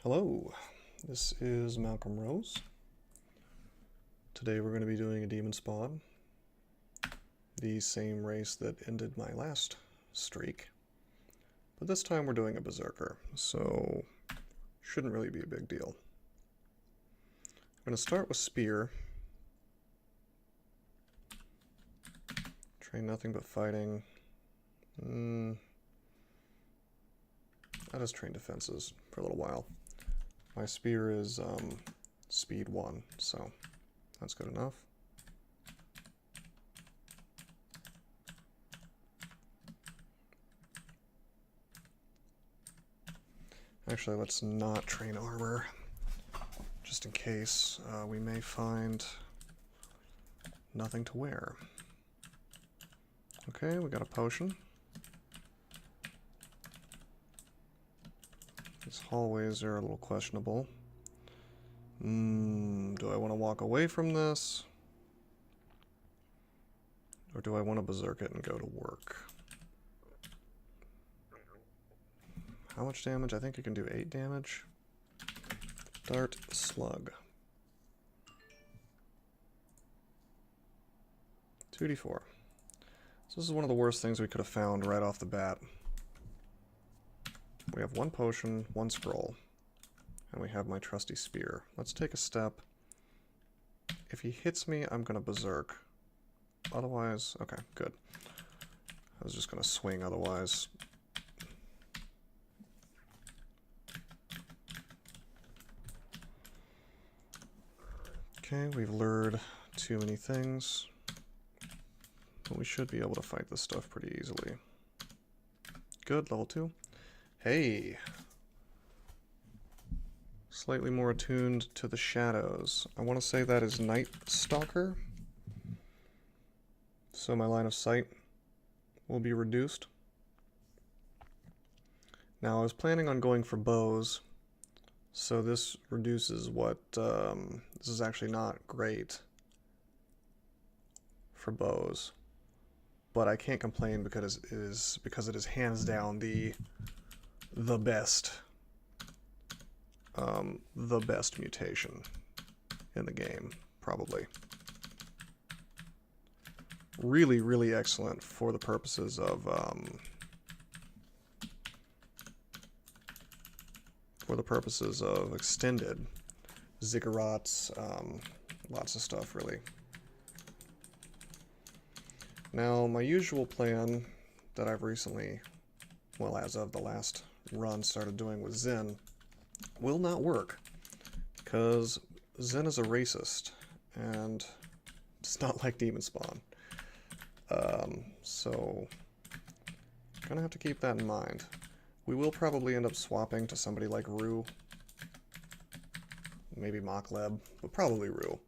Hello, this is Malcolm Rose. Today we're going to be doing a Demonspawn, the same race that ended my last streak, but this time we're doing a Berserker, so shouldn't really be a big deal. I'm going to start with Spear. Train nothing but fighting. I'll just train defenses for a little while. My spear is speed 1, so that's good enough. Actually, let's not train armor, just in case we may find nothing to wear. Okay, we got a potion. These hallways are a little questionable. Do I want to walk away from this? Or do I want to berserk it and go to work? How much damage? I think you can do 8 damage. Dart slug. 2d4. So this is one of the worst things we could have found right off the bat. We have 1 potion, 1 scroll, and we have my trusty spear. Let's take a step. If he hits me, I'm going to berserk. Otherwise, okay, good. I was just going to swing otherwise. Okay, we've lured too many things, but we should be able to fight this stuff pretty easily. Good, level 2. Hey! Slightly more attuned to the shadows. I want to say that is Night Stalker. So my line of sight will be reduced. Now I was planning on going for bows, so this reduces what... this is actually not great for bows. But I can't complain because it is hands down the best mutation in the game, probably. Really, really excellent for the purposes of extended ziggurats, lots of stuff, really. Now, my usual plan that I've recently, well, as of the last run, started doing with Zen will not work, because Zen is a racist, and it's not like Demonspawn. So, gonna have to keep that in mind. We will probably end up swapping to somebody like Rue. Maybe Mokleb, but probably Rue.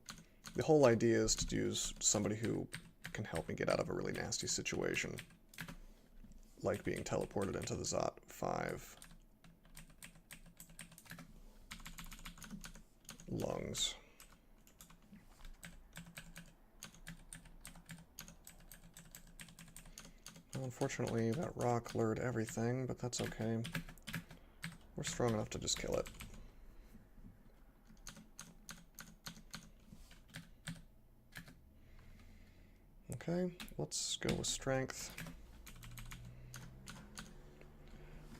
The whole idea is to use somebody who can help me get out of a really nasty situation, like being teleported into the Zot 5 lungs. Well, unfortunately, that rock lured everything, but that's okay. We're strong enough to just kill it. Okay, let's go with strength.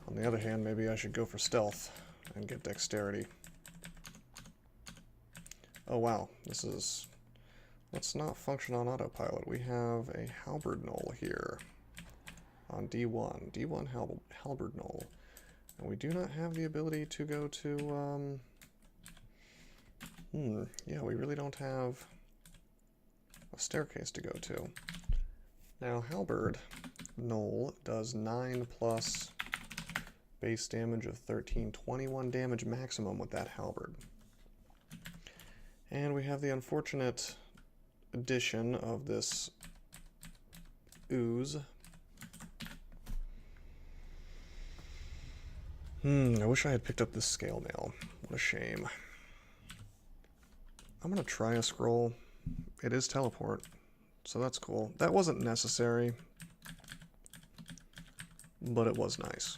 On the other hand, maybe I should go for stealth and get dexterity. Oh wow, this is... Let's not function on autopilot. We have a halberd knoll here on D1. D1 halberd knoll. And we do not have the ability to go to... yeah, we really don't have a staircase to go to. Now, halberd knoll does 9 plus base damage of 13, 21 damage maximum with that halberd. And we have the unfortunate addition of this ooze. I wish I had picked up this scale mail. What a shame. I'm gonna try a scroll. It is teleport, so that's cool. That wasn't necessary, but it was nice.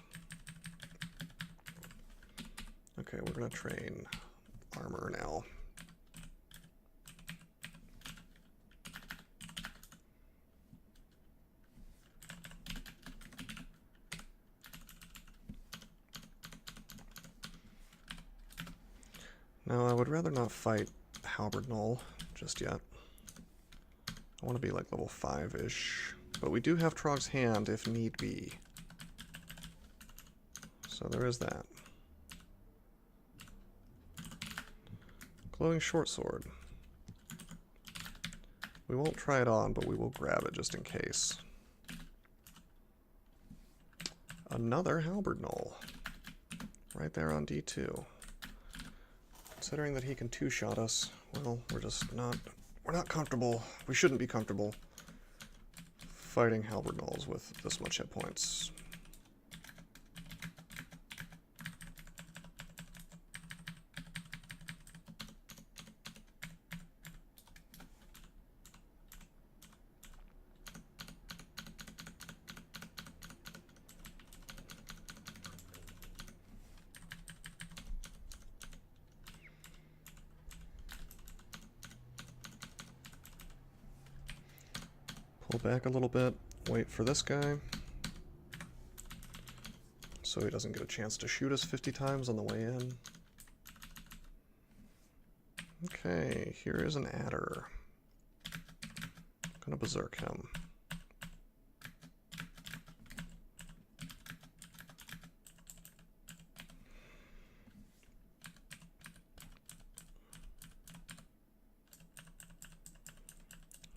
Okay, we're going to train armor now. Now, I would rather not fight Halberd Null just yet. I want to be like level 5-ish. But we do have Trog's Hand if need be. So there is that. Glowing Short Sword. We won't try it on, but we will grab it just in case. Another Halberd Null. Right there on D2. Considering that he can two-shot us, well, we're not comfortable. We shouldn't be comfortable fighting Halberd Nulls with this much hit points. Pull back a little bit, wait for this guy, so he doesn't get a chance to shoot us 50 times on the way in. Okay, here is an adder. Gonna berserk him.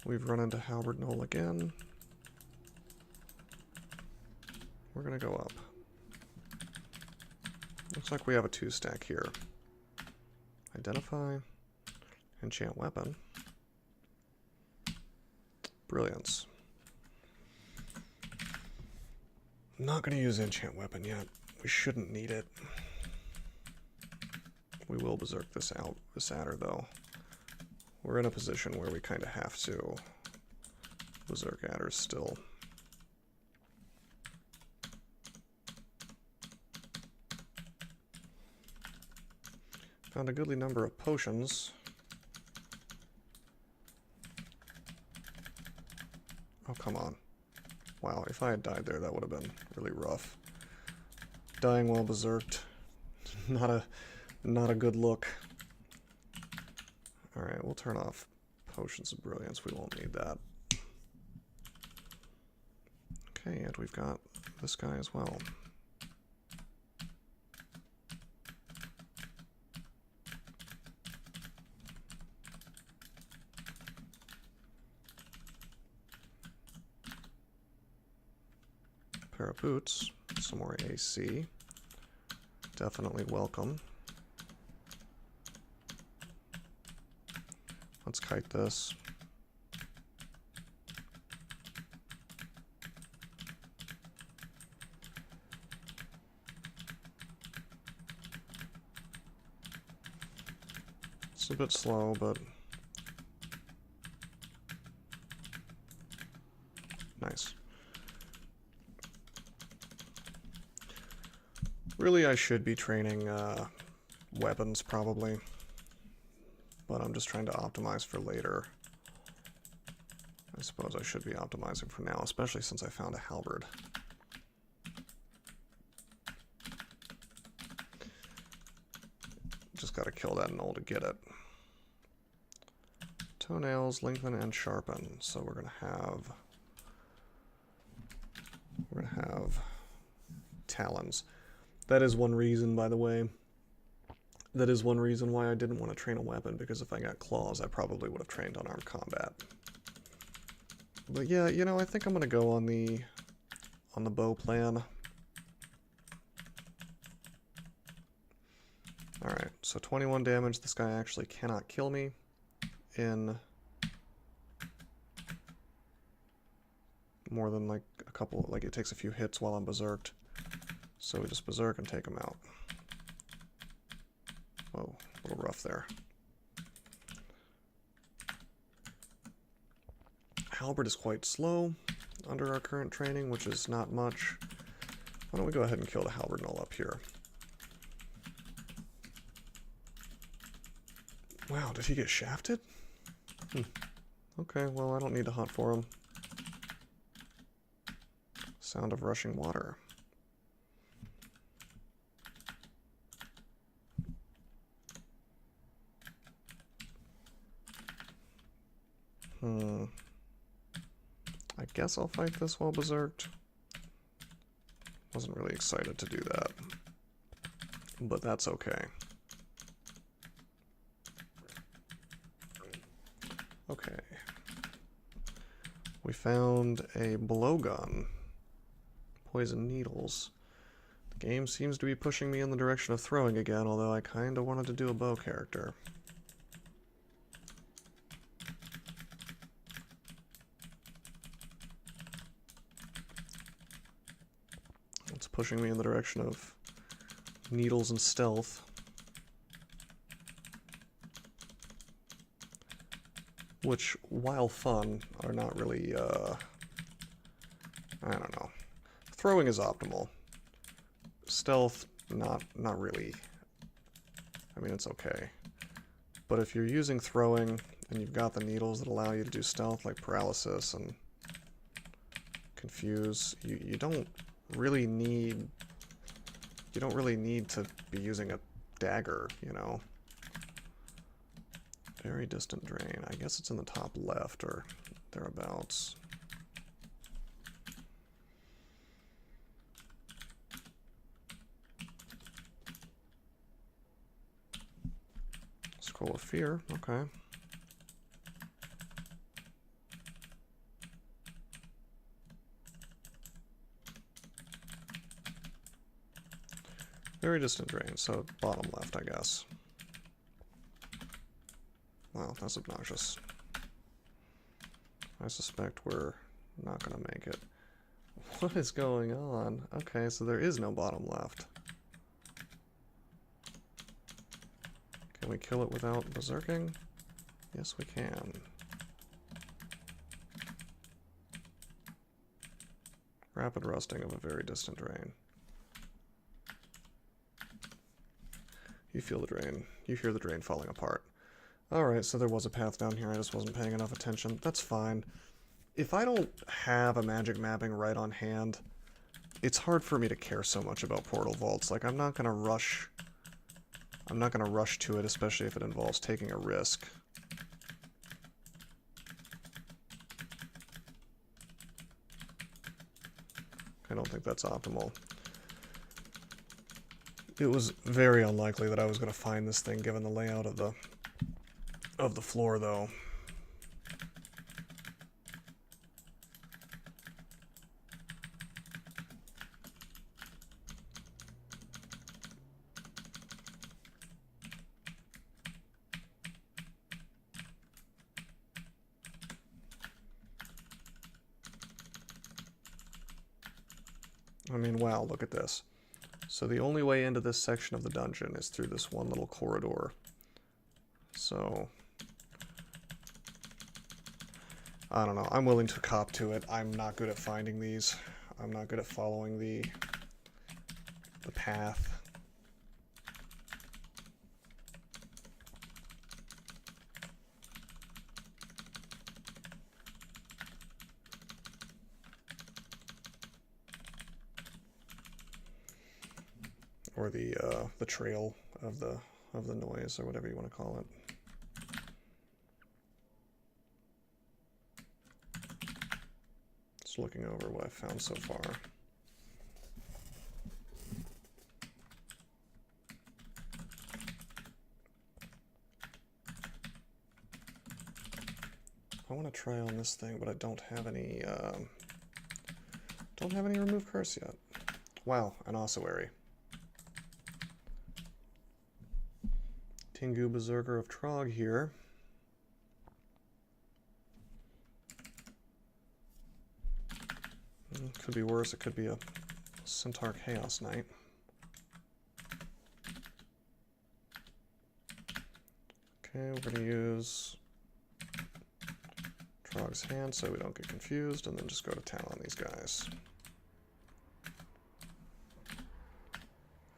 We've run into Halberd Null again. We're gonna go up. Looks like we have a 2-stack here. Identify. Enchant Weapon. Brilliance. I'm not gonna use Enchant Weapon yet. We shouldn't need it. We will berserk this adder though. We're in a position where we kind of have to berserk adders still. Found a goodly number of potions. Oh, come on. Wow, if I had died there, that would have been really rough. Dying while berserked. Not a good look. Alright, we'll turn off Potions of Brilliance. We won't need that. Okay, and we've got this guy as well. Pair of boots, some more AC. Definitely welcome. Let's kite this. It's a bit slow, but nice. Really, I should be training weapons, probably. But I'm just trying to optimize for later. I suppose I should be optimizing for now, especially since I found a halberd. Just gotta kill that null to get it. Toenails, lengthen, and sharpen. So we're gonna have talons. That is one reason, by the way. That is one reason why I didn't want to train a weapon, because if I got claws, I probably would have trained unarmed combat. But yeah, you know, I think I'm gonna go on the bow plan. Alright, so 21 damage. This guy actually cannot kill me in more than like a couple, like it takes a few hits while I'm berserked. So we just berserk and take him out. Whoa, a little rough there. Halberd is quite slow under our current training, which is not much. Why don't we go ahead and kill the halberd null up here? Wow, did he get shafted? Okay, well, I don't need to hunt for him. Sound of rushing water. I guess I'll fight this while berserked. Wasn't really excited to do that, but that's okay. Okay. We found a blowgun. Poison needles. The game seems to be pushing me in the direction of throwing again, although I kinda wanted to do a bow character. It's pushing me in the direction of needles and stealth. Which, while fun, are not really, I don't know. Throwing is optimal. Stealth, not really. I mean, it's okay. But if you're using throwing, and you've got the needles that allow you to do stealth, like paralysis and confuse, you don't really need to be using a dagger, you know? Very distant drain. I guess it's in the top left or thereabouts. Scroll of Fear, okay. Very distant drain, so bottom left, I guess. Wow, that's obnoxious. I suspect we're not gonna make it. What is going on? Okay, so there is no bottom left. Can we kill it without berserking? Yes, we can. Rapid rusting of a very distant drain. You feel the drain. You hear the drain falling apart. Alright, so there was a path down here. I just wasn't paying enough attention. That's fine. If I don't have a magic mapping right on hand, it's hard for me to care so much about portal vaults. Like, I'm not gonna rush to it, especially if it involves taking a risk. I don't think that's optimal. It was very unlikely that I was going to find this thing given the layout of the floor, though. I mean, wow, look at this. So the only way into this section of the dungeon is through this one little corridor. So, I don't know. I'm willing to cop to it. I'm not good at finding these. I'm not good at following the path. Or the trail of the noise, or whatever you want to call it. Just looking over what I've found so far. I want to try on this thing, but I don't have any remove curse yet. Wow, an ossuary. Tengu Berserker of Trog here. Could be worse, it could be a Centaur Chaos Knight. Okay, we're going to use Trog's Hand so we don't get confused, and then just go to town on these guys.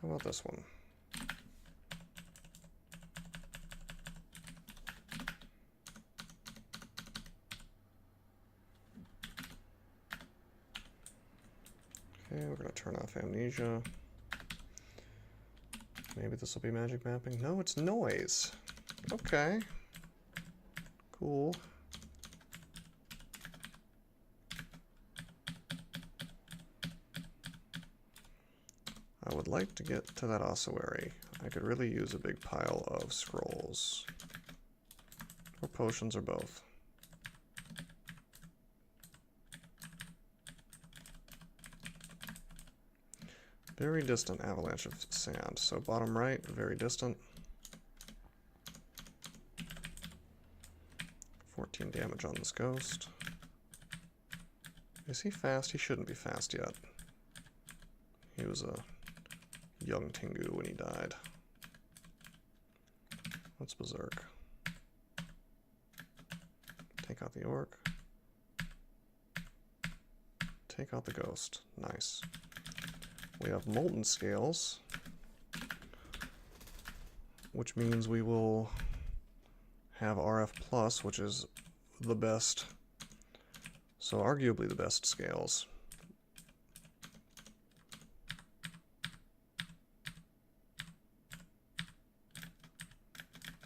How about this one? Okay, we're gonna turn off amnesia. Maybe this will be magic mapping. No, it's noise. Okay. Cool. I would like to get to that ossuary. I could really use a big pile of scrolls. Or potions, or both. Very distant avalanche of sand. So bottom right, very distant. 14 damage on this ghost. Is he fast? He shouldn't be fast yet. He was a young Tengu when he died. Let's berserk. Take out the orc. Take out the ghost. Nice. We have molten scales, which means we will have RF plus, which is the best, so arguably the best scales.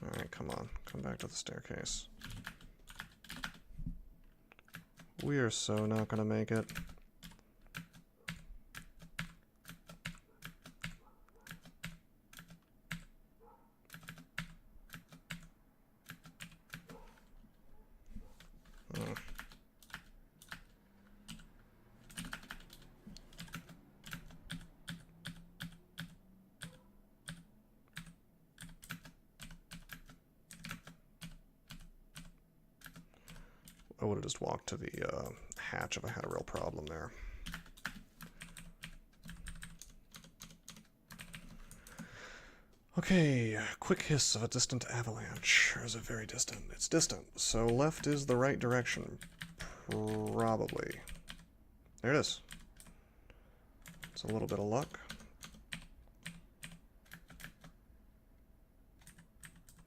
Alright, come on, come back to the staircase. We are so not gonna make it. I would have just walked to the hatch if I had a real problem there. Okay, quick hiss of a distant avalanche. Or is it very distant? It's distant, so left is the right direction. Probably. There it is. It's a little bit of luck.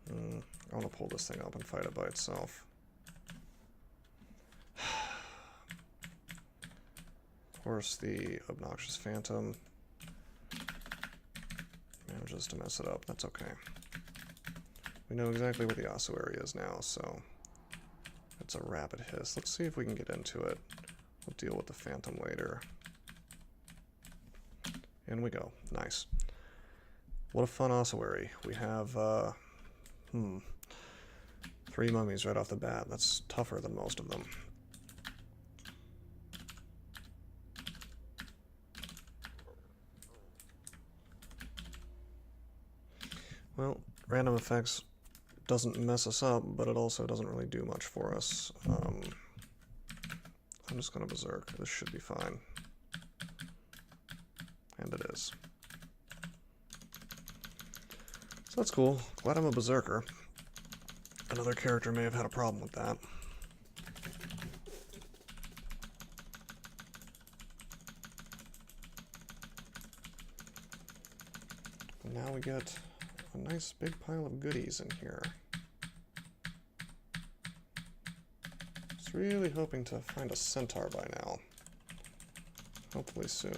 I want to pull this thing up and fight it by itself. Of course, the obnoxious phantom manages to mess it up. That's okay. We know exactly where the ossuary is now, so it's a rapid hiss. Let's see if we can get into it. We'll deal with the phantom later. In we go. Nice. What a fun ossuary. We have 3 mummies right off the bat. That's tougher than most of them. Well, random effects doesn't mess us up, but it also doesn't really do much for us. I'm just going to berserk. This should be fine. And it is. So that's cool. Glad I'm a berserker. Another character may have had a problem with that. And now we get a nice big pile of goodies in here. Just really hoping to find a centaur by now. Hopefully soon.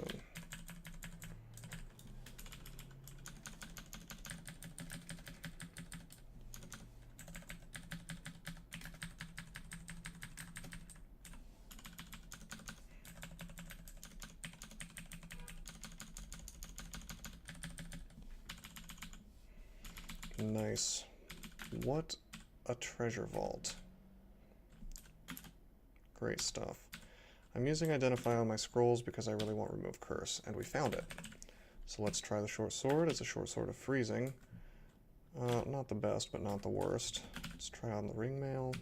Nice. What a treasure vault. Great stuff. I'm using Identify on my scrolls because I really want Remove Curse, and we found it. So let's try the short sword. It's a short sword of freezing. Not the best, but not the worst. Let's try on the ring mail.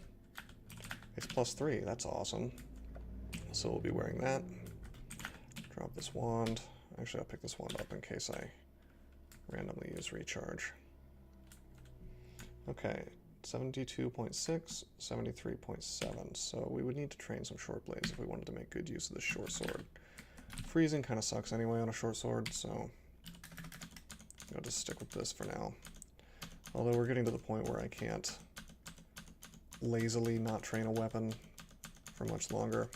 It's +3, that's awesome. So we'll be wearing that. Drop this wand. Actually, I'll pick this wand up in case I randomly use recharge. Okay, 72.6, 73.7, so we would need to train some short blades if we wanted to make good use of this short sword. Freezing kind of sucks anyway on a short sword, so I'll just stick with this for now. Although we're getting to the point where I can't lazily not train a weapon for much longer.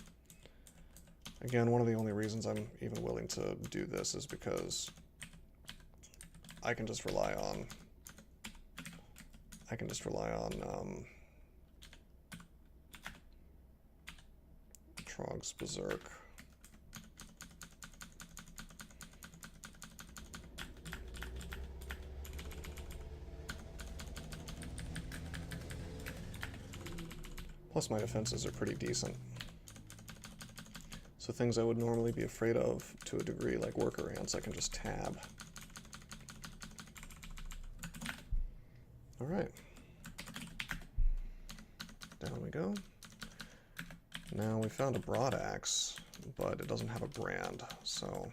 Again, one of the only reasons I'm even willing to do this is because I can just rely on Trog's Berserk. Plus my defenses are pretty decent. So things I would normally be afraid of to a degree, like worker ants, I can just tab. Alright. Down we go. Now we found a broad axe, but it doesn't have a brand, so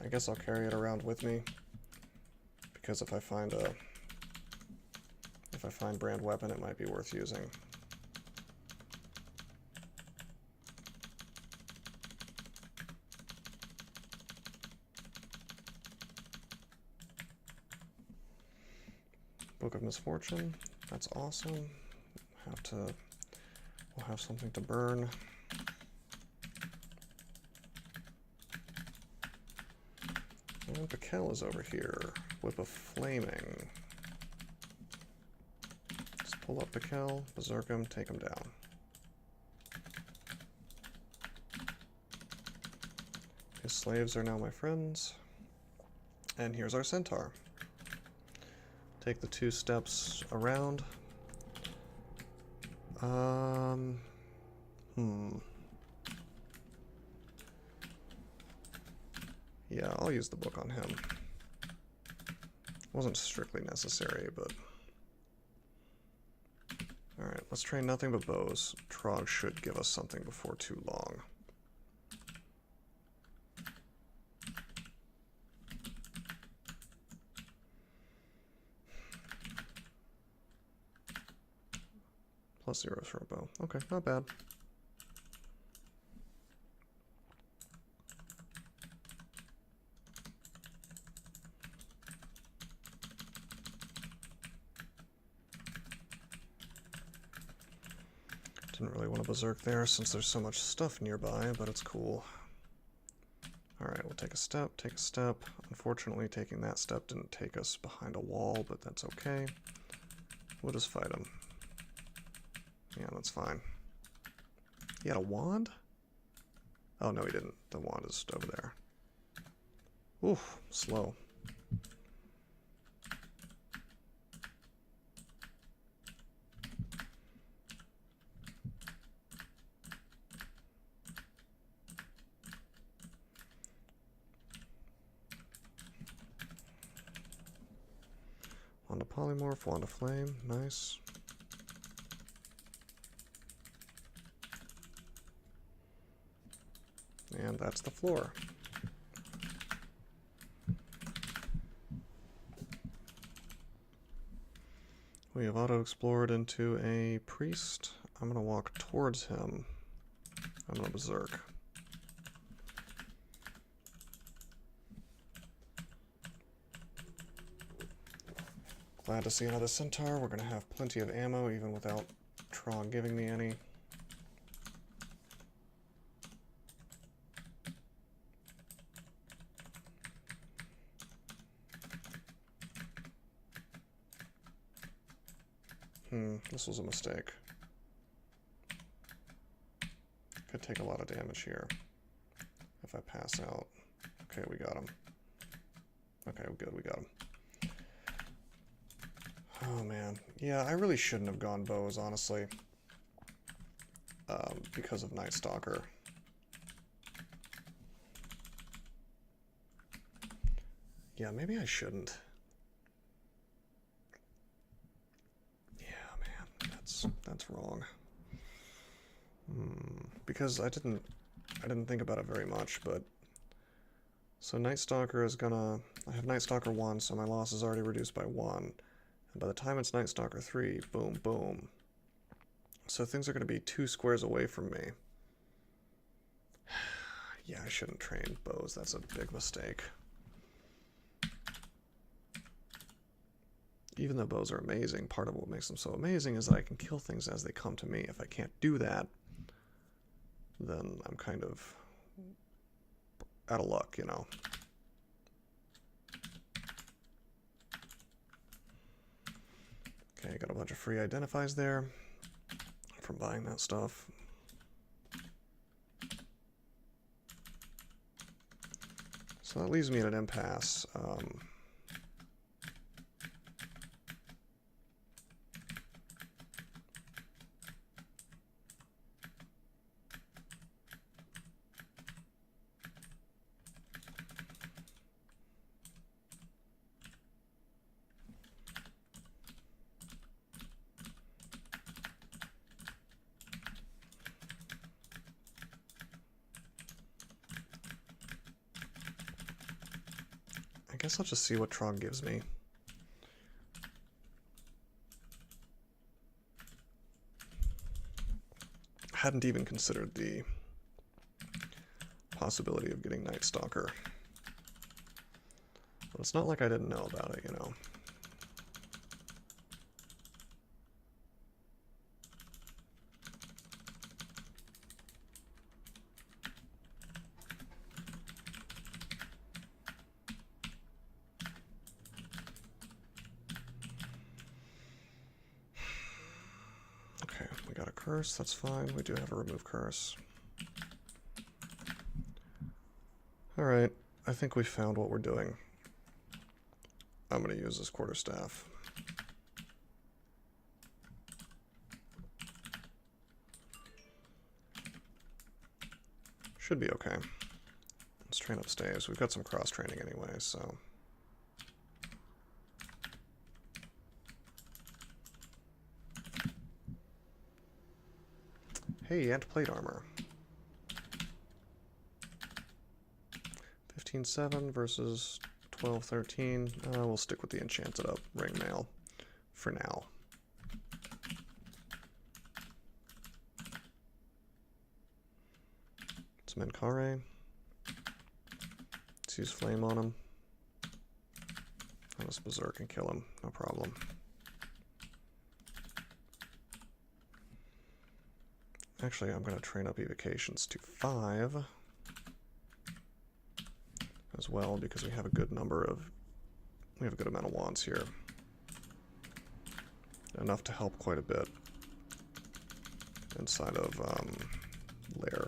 I guess I'll carry it around with me, because if I find brand weapon, it might be worth using. Book of Misfortune, that's awesome. We'll have something to burn. And Pikel is over here. Whip of Flaming. Just pull up Pikel, berserk him, take him down. His slaves are now my friends. And here's our centaur. Take the 2 steps around. Yeah, I'll use the book on him. Wasn't strictly necessary, but... Alright, let's train nothing but bows. Trog should give us something before too long. +0 for a bow. Okay, not bad. Didn't really want to berserk there since there's so much stuff nearby, but it's cool. Alright, we'll take a step, take a step. Unfortunately, taking that step didn't take us behind a wall, but that's okay. We'll just fight him. Yeah, that's fine. He had a wand? Oh, no, he didn't. The wand is over there. Oof, slow. Wand of Polymorph, Wand of Flame, nice. And that's the floor. We have auto-explored into a priest. I'm going to walk towards him. I'm going to berserk. Glad to see another centaur. We're going to have plenty of ammo even without Trog giving me any. This was a mistake. Could take a lot of damage here if I pass out. Okay, we got him. Okay, good, we got him. Oh man, yeah, I really shouldn't have gone bows, honestly, because of Night Stalker. Yeah, maybe I shouldn't. That's wrong. Because I didn't think about it very much, but so Night Stalker is gonna. I have Night Stalker 1, so my loss is already reduced by 1. And by the time it's Night Stalker 3, boom, boom. So things are gonna be 2 squares away from me. Yeah, I shouldn't train bows. That's a big mistake. Even though bows are amazing, part of what makes them so amazing is that I can kill things as they come to me. If I can't do that, then I'm kind of out of luck, you know. Okay, got a bunch of free identifies there from buying that stuff. So that leaves me at an impasse. I guess I'll just see what Trog gives me. Hadn't even considered the possibility of getting Night Stalker. But it's not like I didn't know about it, you know. Curse, that's fine. We do have a remove curse. Alright, I think we found what we're doing. I'm going to use this quarterstaff. Should be okay. Let's train upstairs. We've got some cross-training anyway, so... Hey, anti-plate armor. 15-7 versus 12-13. We'll stick with the enchanted up ring mail for now. It's Menkare. Let's use flame on him. I'll just berserk and kill him, no problem. Actually, I'm going to train up evocations to 5 as well, because we have a good amount of wands here. Enough to help quite a bit inside of Lair.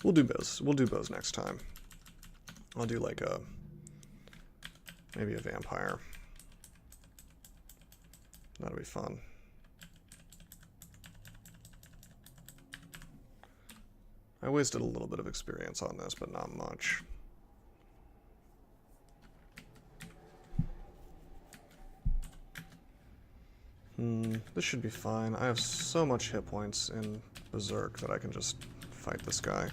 We'll do bows. We'll do bows next time. I'll do like maybe a vampire. That'll be fun. I wasted a little bit of experience on this, but not much. This should be fine. I have so much hit points in Berserk that I can just fight this guy.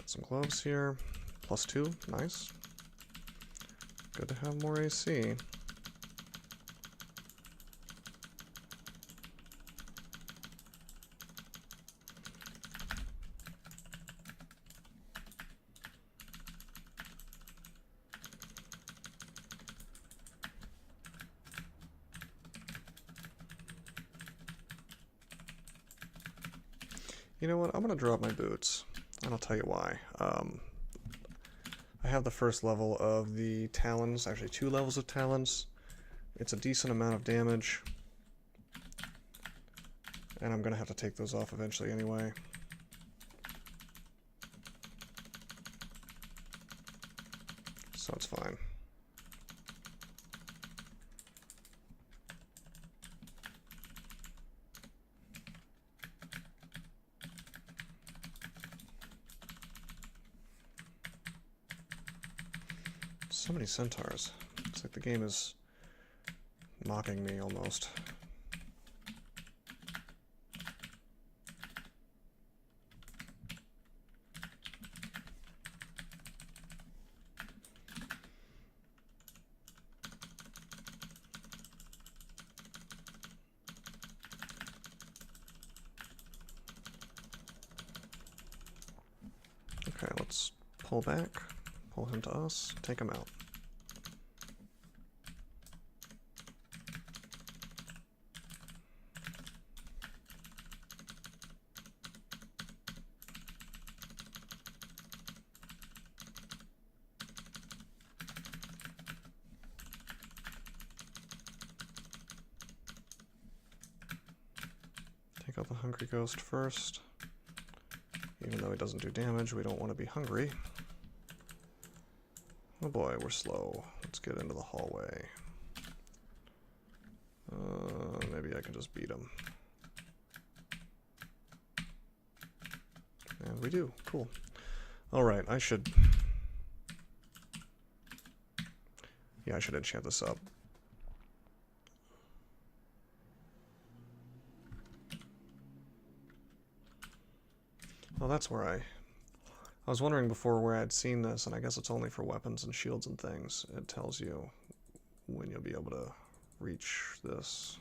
Some gloves here. +2, nice. Good to have more AC. You know what? I'm gonna drop my boots. And I'll tell you why. I have the first level of the Talons, actually 2 levels of Talons. It's a decent amount of damage. And I'm going to have to take those off eventually anyway. So it's fine. So many centaurs. It's like the game is mocking me almost. let's pull back, pull him to us, take him out. Take out the Hungry Ghost first. Even though he doesn't do damage, we don't want to be hungry. Oh boy, we're slow. Let's get into the hallway. Maybe I can just beat him. And we do. Cool. Alright, I should... Yeah, I should enchant this up. Well, that's where I was wondering before where I'd seen this, and I guess it's only for weapons and shields and things. It tells you when you'll be able to reach this.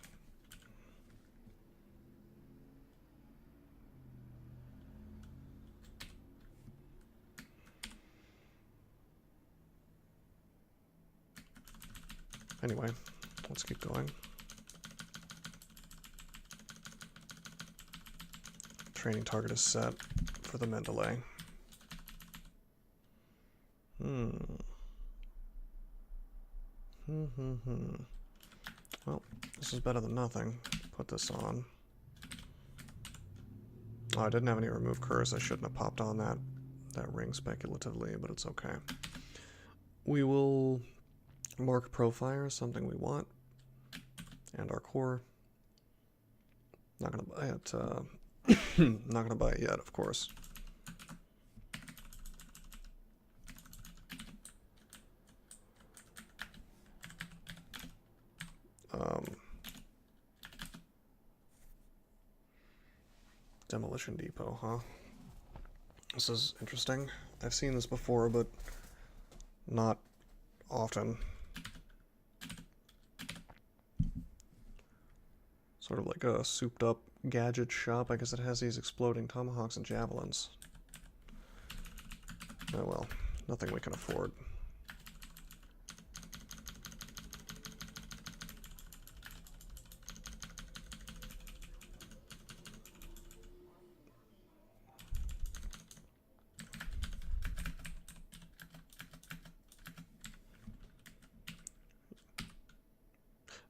Anyway, let's keep going. Training target is set for the Mendeley. Well, this is better than nothing. Put this on. Oh, I didn't have any remove curse. I shouldn't have popped on that ring speculatively, but it's okay. We will mark Profire, something we want, and our core. Not gonna buy it. Not gonna buy it yet, of course. Demolition Depot, huh? This is interesting. I've seen this before, but not often. Sort of like a souped up gadget shop. I guess it has these exploding tomahawks and javelins. Oh well, nothing we can afford.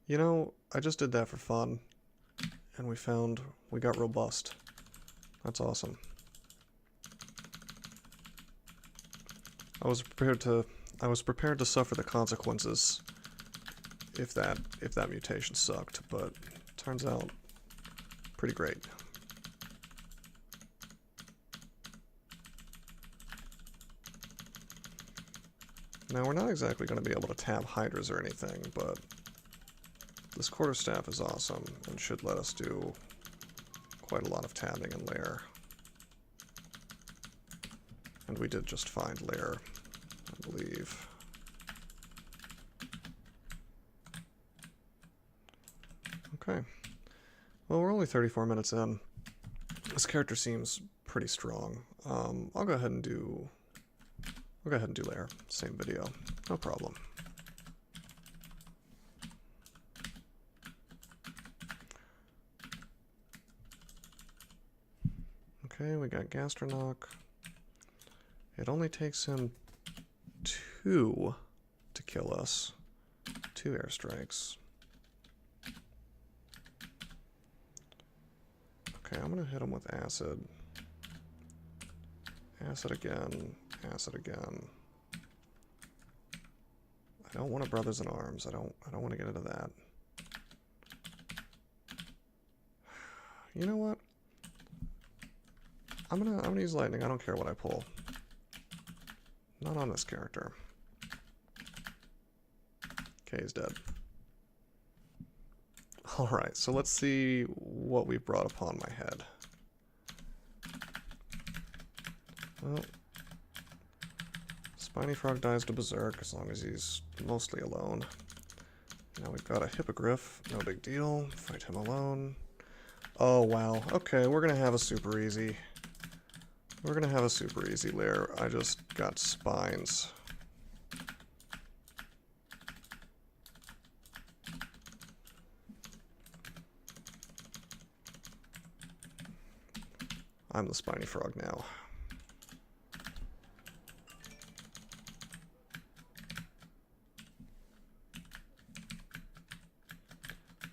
You know, I just did that for fun, and we got robust. That's awesome. I was prepared to suffer the consequences if that mutation sucked, but turns out pretty great. Now, we're not exactly going to be able to tab hydras or anything, but this quarterstaff is awesome and should let us do quite a lot of tabbing in Lair. And we did just find Lair, I believe. Okay. Well, we're only 34 minutes in. This character seems pretty strong. I'll go ahead and do Lair. Same video. No problem. Okay, we got Gastronach. It only takes him 2 to kill us. 2 airstrikes. Okay, I'm gonna hit him with acid. Acid again. Acid again. I don't want a Brothers in Arms. I don't want to get into that. You know what? I'm gonna use lightning. I don't care what I pull. Not on this character. Okay, he's dead. Alright, so let's see what we've brought upon my head. Well, Spiny Frog dies to Berserk as long as he's mostly alone. Now we've got a Hippogriff. No big deal. Fight him alone. Oh, wow. Okay, we're gonna have a super easy. We're gonna have a super easy lair. I just got spines. I'm the spiny frog now.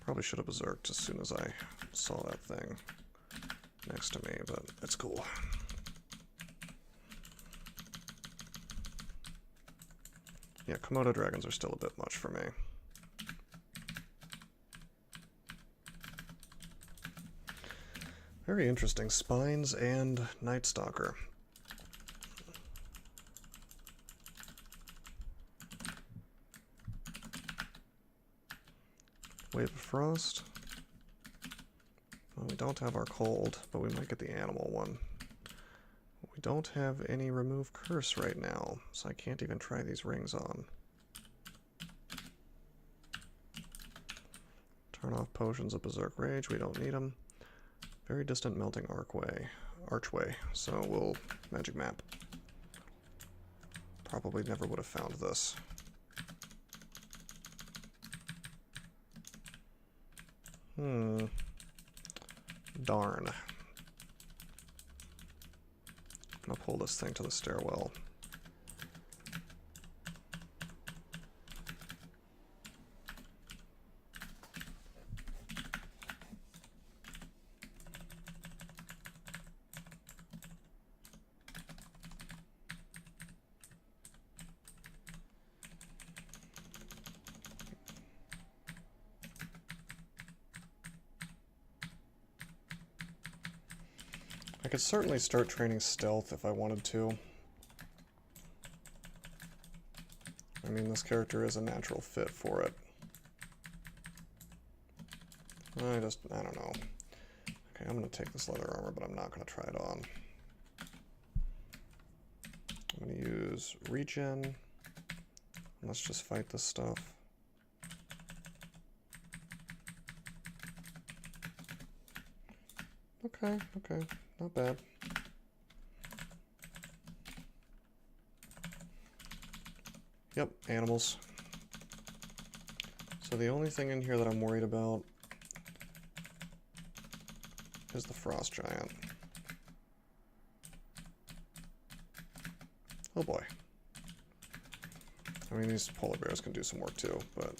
Probably should have berserked as soon as I saw that thing next to me, but it's cool. Yeah, Komodo dragons are still a bit much for me. Very interesting. Spines and Night Stalker. Wave of Frost. Well, we don't have our cold, but we might get the animal one. We don't have any remove curse right now, so I can't even try these rings on. Turn off potions of Berserk Rage, we don't need them. Very distant melting archway, so we'll magic map. Probably never would have found this. Darn. I'm gonna pull this thing to the stairwell. I could certainly start training stealth if I wanted to. I mean, this character is a natural fit for it. I don't know. Okay, I'm gonna take this leather armor, but I'm not gonna try it on. I'm gonna use regen. Let's just fight this stuff. Okay, not bad. Yep, animals. So the only thing in here that I'm worried about is the frost giant. Oh boy. I mean, these polar bears can do some work too, but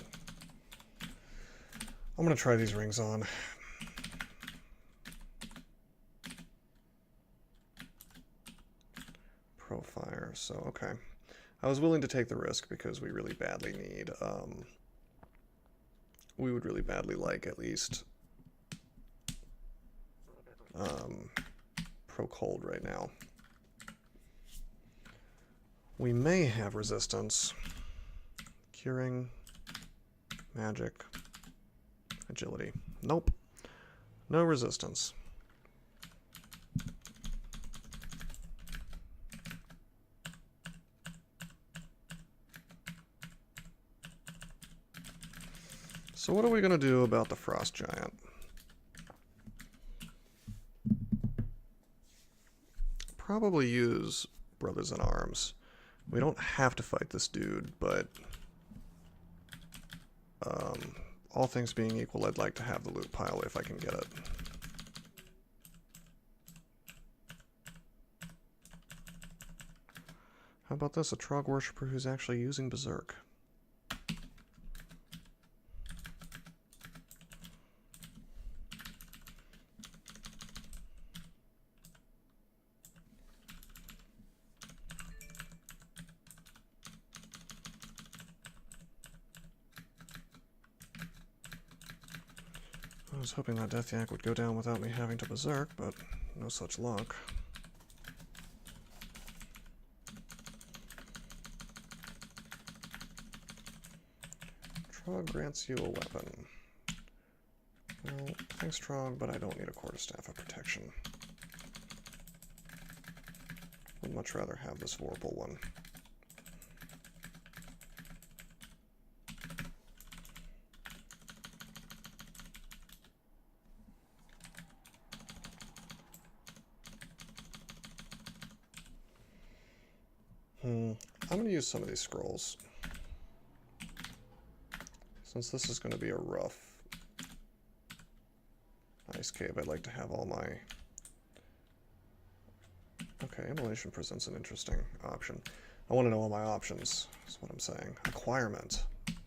I'm gonna try these rings on. Profire, so okay. I was willing to take the risk because we really badly need, we would really badly like at least pro cold right now. We may have resistance. Curing, magic, agility. Nope. No resistance. So what are we going to do about the frost giant? Probably use Brothers in Arms. We don't have to fight this dude, but all things being equal, I'd like to have the loot pile if I can get it. How about this? A Trog Worshipper who's actually using Berserk. I was hoping that Death Yak would go down without me having to berserk, but no such luck. Trog grants you a weapon. Well, thanks Trog, but I don't need a quarterstaff of protection. Would much rather have this Vorpal one. I'm going to use some of these scrolls. Since this is going to be a rough ice cave, I'd like to have all my... Okay, immolation presents an interesting option. I want to know all my options, is what I'm saying. Acquirement.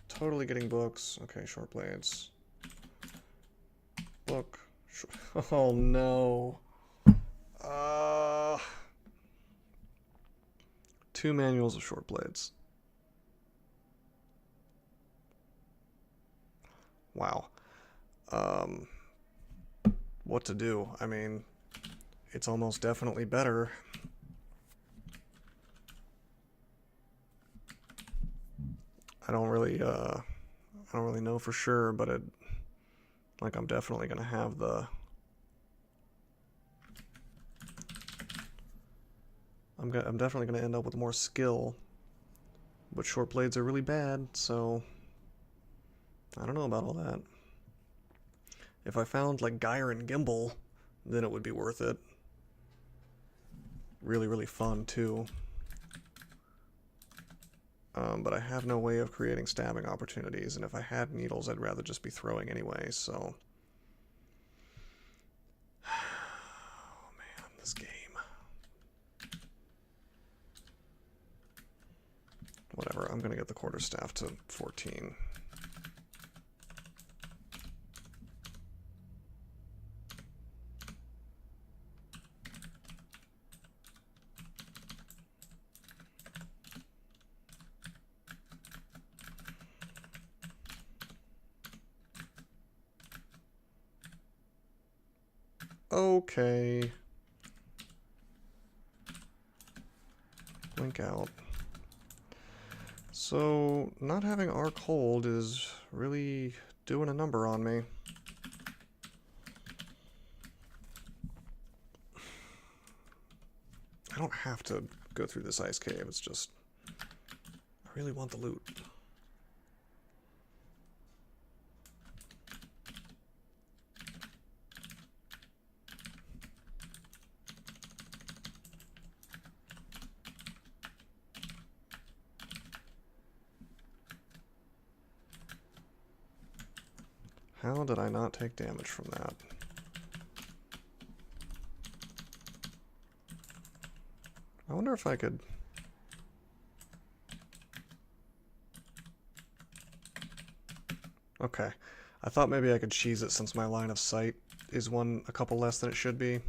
Totally getting books. Okay, short blades. Book. Oh no. 2 manuals of short blades. Wow. What to do? I mean, it's almost definitely better. I don't really know for sure, but I'm definitely gonna have the... I'm definitely gonna end up with more skill, but short blades are really bad, so I don't know about all that. If I found like Gyre and Gimbal, then it would be worth it. Really, really fun too. But I have no way of creating stabbing opportunities, and if I had needles, I'd rather just be throwing anyway, so... Oh man, this game. Whatever, I'm gonna get the quarterstaff to 14. Okay. Blink out. So, not having Arc Hold is really doing a number on me. I don't have to go through this ice cave, it's just... I really want the loot. How did I not take damage from that? I wonder if I could... Okay. I thought maybe I could cheese it since my line of sight is a couple less than it should be.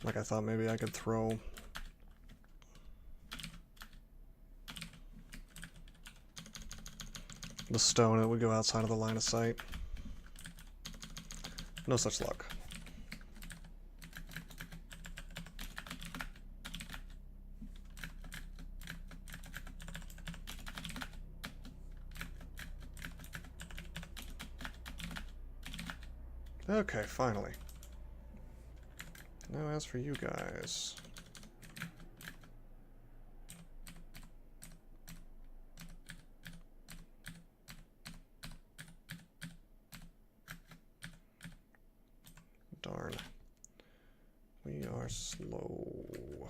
Like I thought maybe I could throw... the stone and it would go outside of the line of sight. No such luck. Okay, finally. Now as for you guys... Darn. We are slow.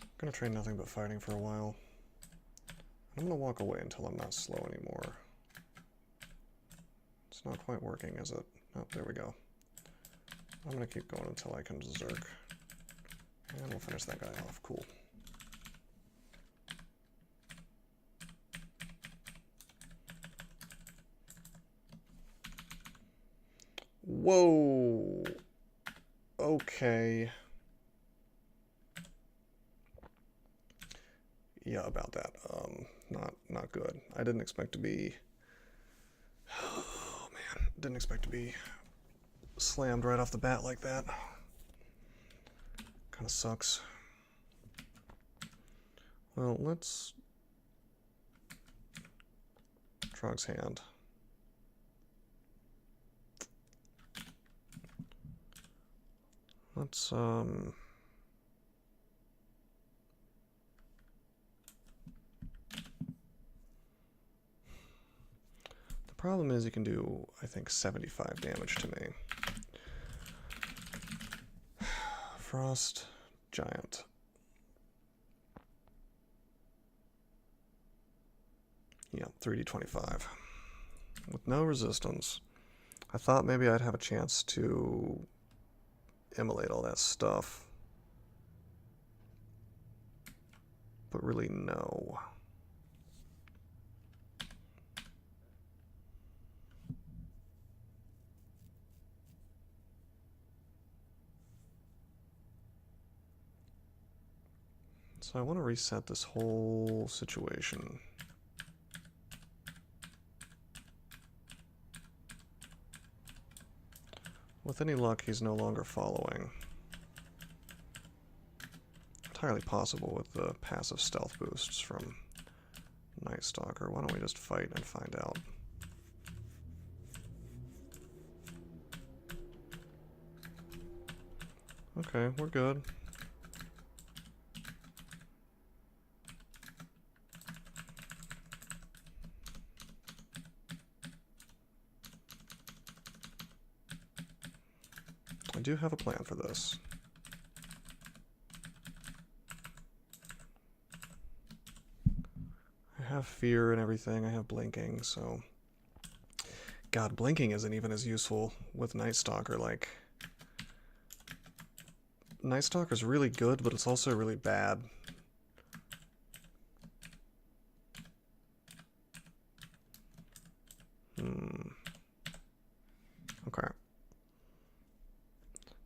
I'm gonna train nothing but fighting for a while. I'm gonna walk away until I'm not slow anymore. It's not quite working, is it? Oh, there we go. I'm gonna keep going until I can Berserk. And we'll finish that guy off. Cool. Whoa! Okay. Yeah, about that. Not good. I didn't expect to be... Oh, man. Didn't expect to be slammed right off the bat like that. Kinda sucks. Well, let's... Trog's hand. Let's, Problem is, you can do, I think, 75 damage to me. Frost Giant. Yeah, 3d25. With no resistance. I thought maybe I'd have a chance to immolate all that stuff. But really, no. So I want to reset this whole situation. With any luck, he's no longer following. Entirely possible with the passive stealth boosts from Night Stalker. Why don't we just fight and find out? Okay, we're good. I do have a plan for this. I have fear and everything, I have blinking, so... God, blinking isn't even as useful with Night Stalker, like... Night Stalker's really good, but it's also really bad. Okay.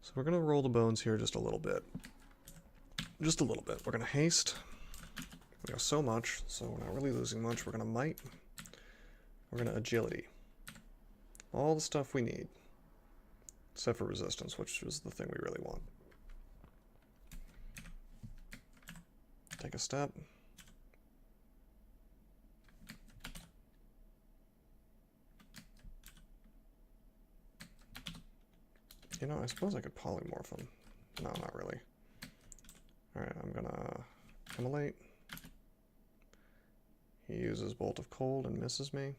So we're going to roll the bones here just a little bit. Just a little bit. We're going to haste. We have so much, so we're not really losing much. We're going to might. We're going to agility. All the stuff we need. Except for resistance, which is the thing we really want. Take a step. You know, I suppose I could polymorph him. No, not really. Alright, I'm gonna immolate. He uses Bolt of Cold and misses me.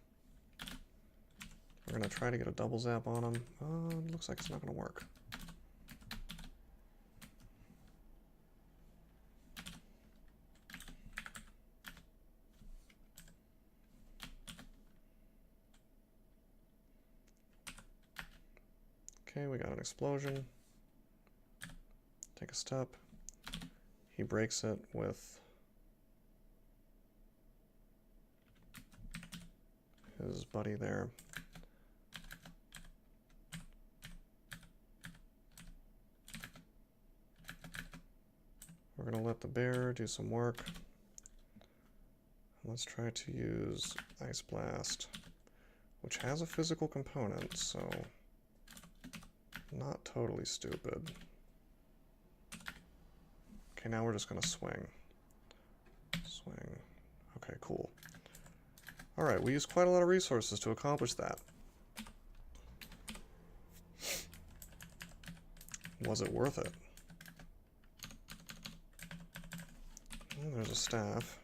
We're gonna try to get a double zap on him. It looks like it's not gonna work. Okay, we got an explosion. Take a step. He breaks it with his buddy there. We're going to let the bear do some work. Let's try to use Ice Blast, which has a physical component, so not totally stupid. Okay, now we're just going to swing. Swing. Okay, cool. Alright, we used quite a lot of resources to accomplish that. Was it worth it? Well, there's a staff.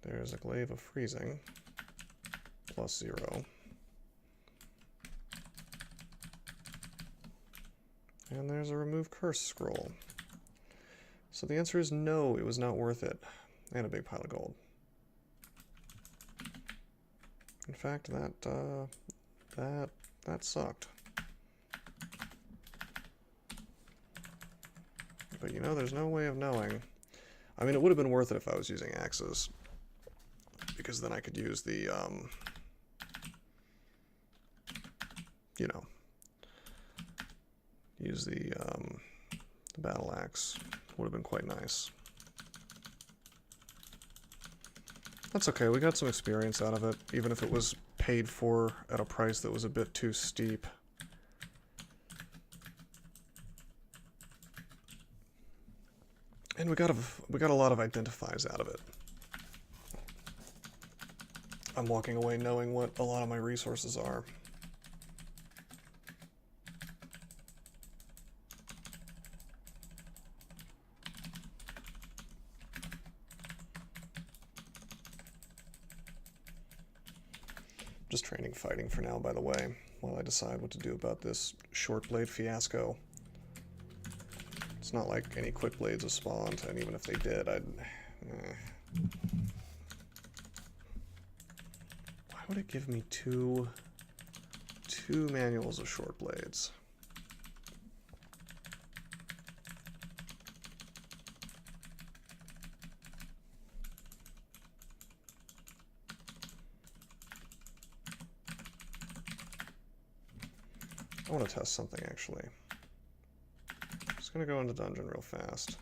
There's a glaive of freezing. +0. And there's a remove curse scroll. So the answer is no, it was not worth it. And a big pile of gold. In fact, that sucked. But you know, there's no way of knowing. I mean, it would have been worth it if I was using axes, because then I could use the, you know, use the battle axe. Would have been quite nice. That's okay, we got some experience out of it, even if it was paid for at a price that was a bit too steep. And we got a lot of identifies out of it. I'm walking away knowing what a lot of my resources are. Just training fighting for now, by the way, while I decide what to do about this short blade fiasco. It's not like any quick blades have spawned, and even if they did, I'd... Why would it give me two manuals of short blades? I want to test something, actually. Just gonna go into dungeon real fast.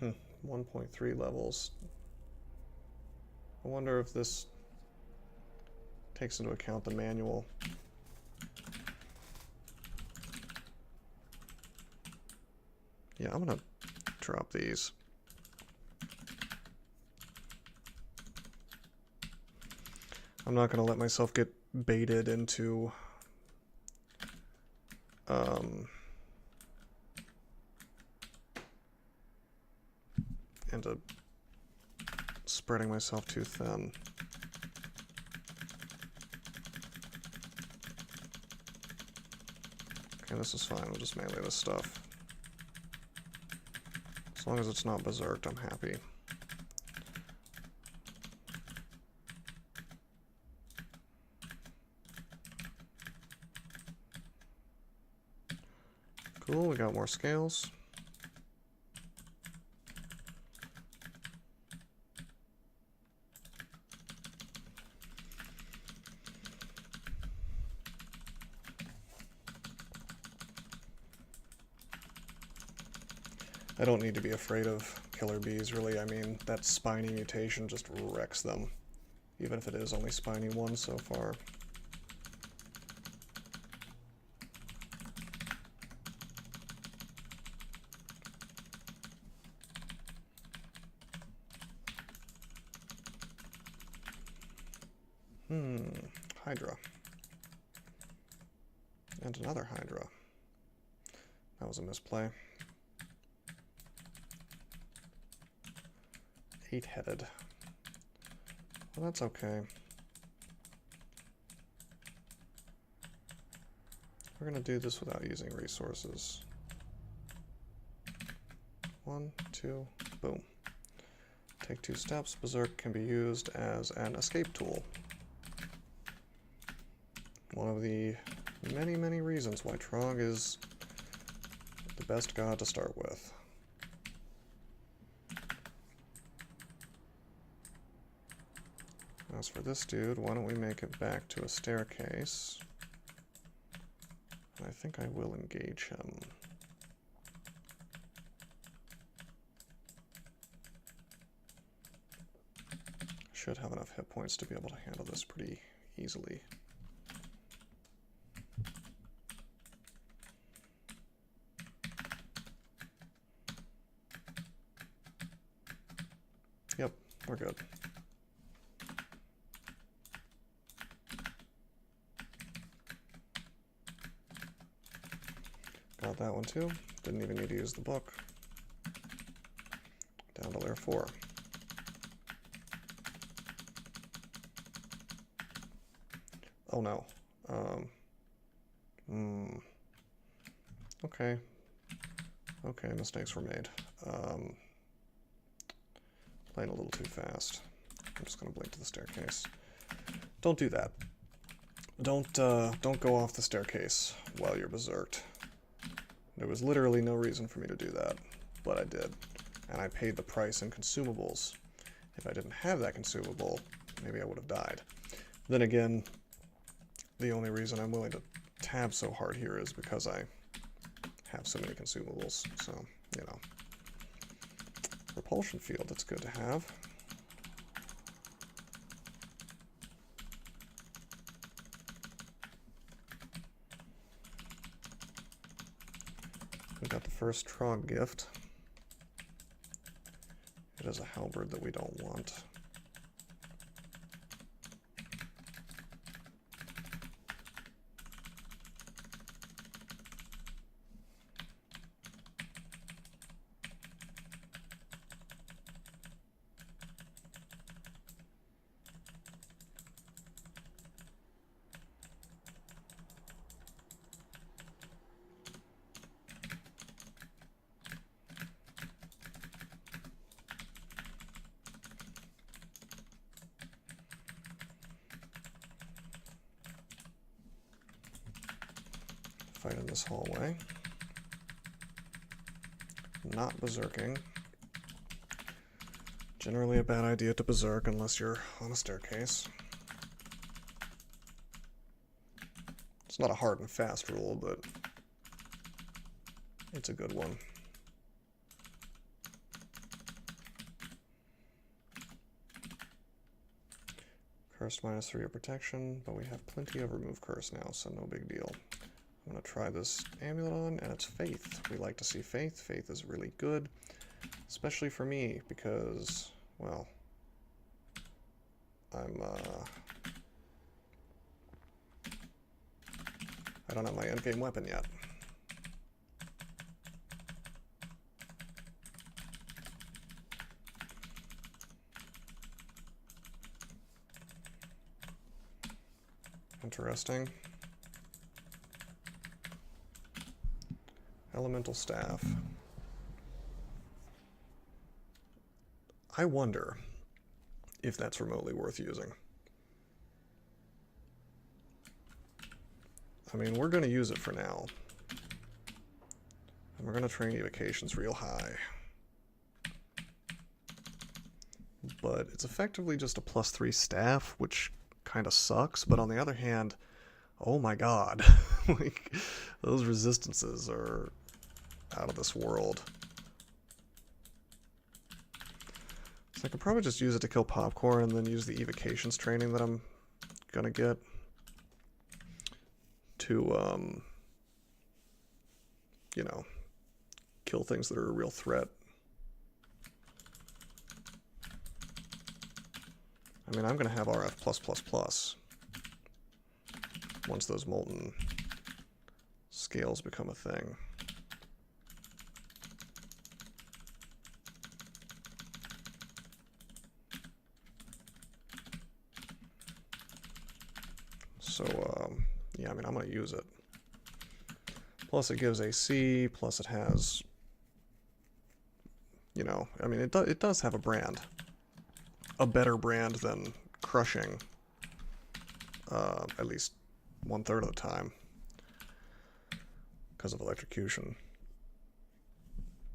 1.3 levels. I wonder if this takes into account the manual. Yeah, I'm gonna drop these. I'm not going to let myself get baited into spreading myself too thin. Okay, this is fine. We'll just melee this stuff. As long as it's not berserked, I'm happy. Cool, we got more scales. I don't need to be afraid of killer bees, really. I mean, that spiny mutation just wrecks them, even if it is only spiny 1 so far. Hydra. And another Hydra. That was a misplay. 8-headed. Well, that's okay. We're gonna do this without using resources. 1, 2, boom. Take 2 steps. Berserk can be used as an escape tool. One of the many, many reasons why Trog is the best god to start with. As for this dude, why don't we make it back to a staircase? I think I will engage him. Should have enough hit points to be able to handle this pretty easily. Yep, we're good. Got that one too. Didn't even need to use the book. Down to Lair 4. Oh no. Okay. Okay, mistakes were made. Playing a little too fast. I'm just gonna blink to the staircase. Don't do that. Don't go off the staircase while you're berserked. There was literally no reason for me to do that, but I did. And I paid the price in consumables. If I didn't have that consumable, maybe I would have died. Then again, the only reason I'm willing to tab so hard here is because I have so many consumables, so, you know. Repulsion field, that's good to have. We got the first Trog gift. It is a halberd that we don't want. fight in this hallway. Not berserking. Generally a bad idea to berserk unless you're on a staircase. It's not a hard and fast rule, but it's a good one. Curse -3 of protection, but we have plenty of remove curse now, so no big deal. I'm going to try this amulet on, and it's faith. We like to see faith. Faith is really good, especially for me, because, well, I don't have my endgame weapon yet. Interesting. Elemental staff. I wonder if that's remotely worth using. I mean, we're going to use it for now. And we're going to train evocations real high. But it's effectively just a +3 staff, which kind of sucks. But on the other hand, oh my god. Like, those resistances are out of this world. So I could probably just use it to kill popcorn and then use the evocations training that I'm going to get to, you know, kill things that are a real threat. I mean, I'm going to have RF+++ once those molten scales become a thing. So, yeah, I mean, I'm going to use it. Plus it gives AC, plus it has, you know, I mean, it does have a brand. A better brand than crushing, at least 1/3 of the time, because of electrocution.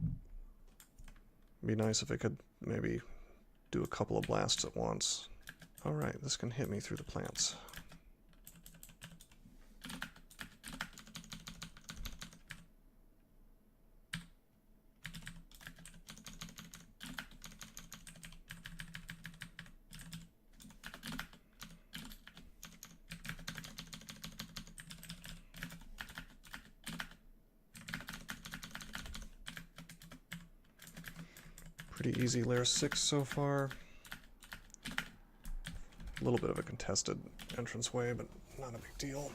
It'd be nice if it could maybe do a couple of blasts at once. Alright, this can hit me through the plants. Pretty easy Lair 6 so far. A little bit of a contested entranceway, but not a big deal.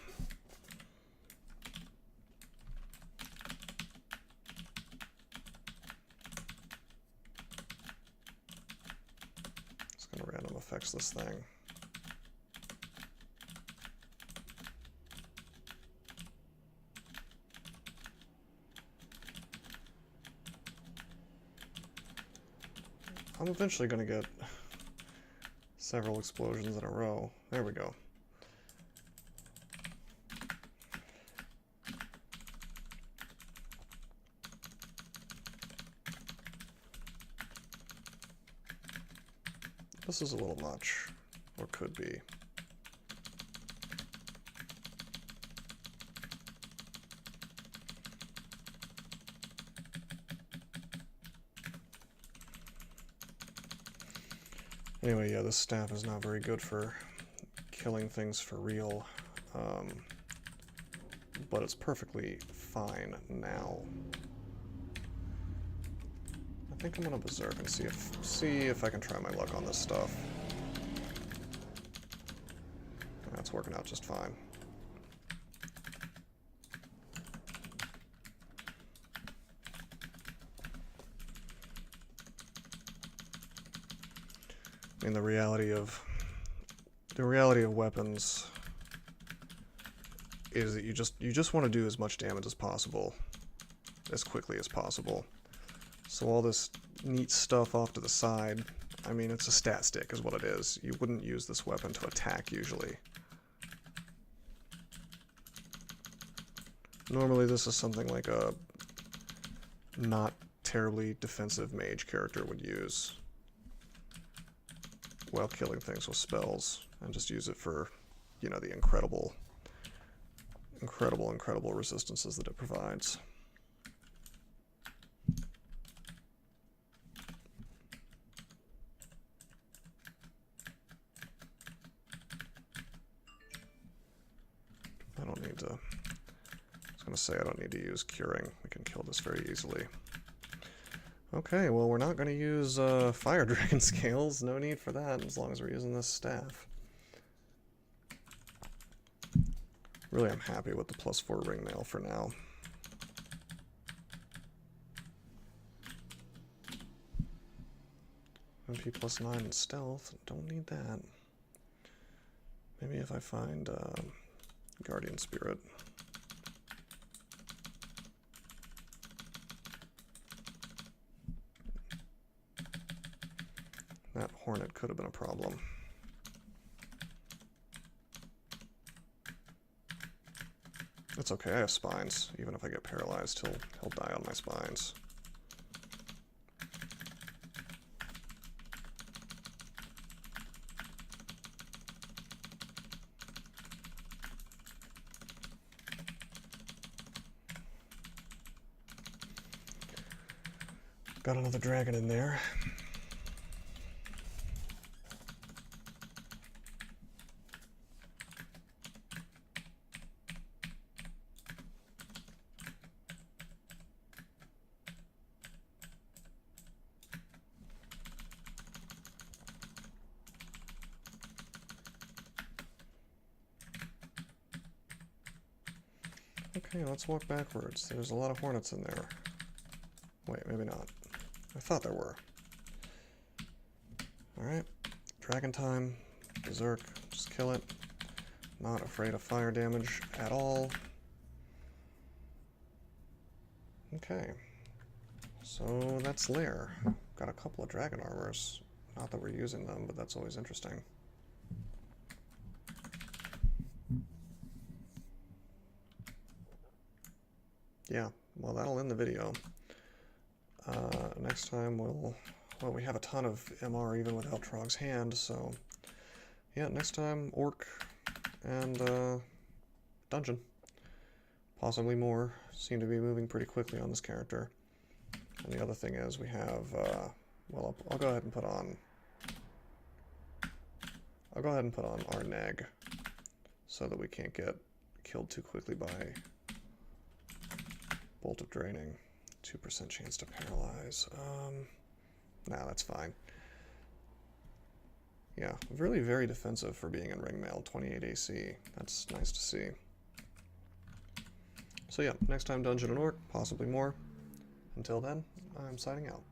Just gonna random effects this thing. I'm eventually going to get several explosions in a row. There we go. This is a little much, or could be. Anyway, yeah, this staff is not very good for killing things for real, but it's perfectly fine now. I think I'm gonna berserk and see if I can try my luck on this stuff. That's working out just fine. I mean, the reality of weapons is that you just want to do as much damage as possible, as quickly as possible. So all this neat stuff off to the side, I mean, it's a stat stick is what it is. You wouldn't use this weapon to attack usually. Normally this is something like a not terribly defensive mage character would use while killing things with spells, and just use it for, you know, the incredible resistances that it provides. I don't need to, I was going to say I don't need to use curing. We can kill this very easily. Okay, well we're not going to use fire dragon scales. No need for that as long as we're using this staff. Really, I'm happy with the +4 ring mail for now. MP +9 in stealth. Don't need that. Maybe if I find Guardian Spirit. That Hornet could have been a problem. It's okay, I have spines. Even if I get paralyzed, he'll die on my spines. Got another dragon in there. Okay, let's walk backwards. There's a lot of hornets in there. Wait, maybe not. I thought there were. Alright, dragon time, berserk, just kill it. Not afraid of fire damage at all. Okay, so that's Lair. Got a couple of dragon armors. Not that we're using them, but that's always interesting. Yeah, well that'll end the video. Next time well, we have a ton of MR even without Trog's hand, so yeah, next time Orc and Dungeon. Possibly more. Seem to be moving pretty quickly on this character. And the other thing is we have, well, I'll go ahead and put on our neg so that we can't get killed too quickly by Bolt of Draining. 2% chance to paralyze. Nah, that's fine. Yeah, really very defensive for being in ring mail. 28 AC. That's nice to see. So yeah, next time Dungeon and Orc, possibly more. Until then, I'm signing out.